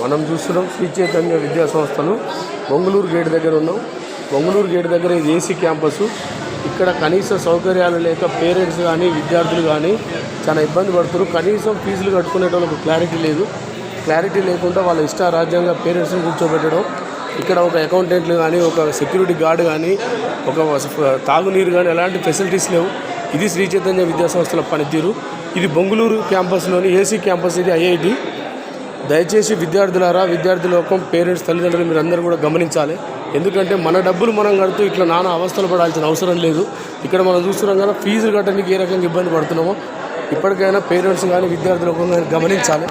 మనం చూస్తున్నాం శ్రీ చైతన్య విద్యా సంస్థలు బొంగుళూరు గేట్ దగ్గర ఉన్నాం. బొంగుళూరు గేట్ దగ్గర ఇది ఏసీ క్యాంపస్. ఇక్కడ కనీస సౌకర్యాలు లేక పేరెంట్స్ కానీ విద్యార్థులు కానీ చాలా ఇబ్బంది పడుతున్నారు. కనీసం ఫీజులు కట్టుకునేటోళ్ళకు క్లారిటీ లేదు. క్లారిటీ లేకుండా వాళ్ళ ఇష్టారాజ్యంగా పేరెంట్స్ని కూర్చోబెట్టడం, ఇక్కడ ఒక అకౌంటెంట్లు కానీ ఒక సెక్యూరిటీ గార్డ్ కానీ ఒక తాగునీరు కానీ ఎలాంటి ఫెసిలిటీస్ లేవు. ఇది శ్రీ చైతన్య విద్యా సంస్థల పనితీరు. ఇది బొంగుళూరు క్యాంపస్లోని ఏసీ క్యాంపస్, ఇది ఐఐటి. దయచేసి విద్యార్థులారా, విద్యార్థి లోకం, పేరెంట్స్, తల్లిదండ్రులు మీరు అందరూ కూడా గమనించాలి. ఎందుకంటే మన డబ్బులు మనం కడుతూ ఇట్లా నానా అవస్థలు పడాల్సిన అవసరం లేదు. ఇక్కడ మనం చూస్తున్నాం కదా, ఫీజులు కట్టడానికి ఏ రకంగా ఇబ్బంది పడుతున్నామో ఇప్పటికైనా పేరెంట్స్ కానీ విద్యార్థులకు గమనించాలి.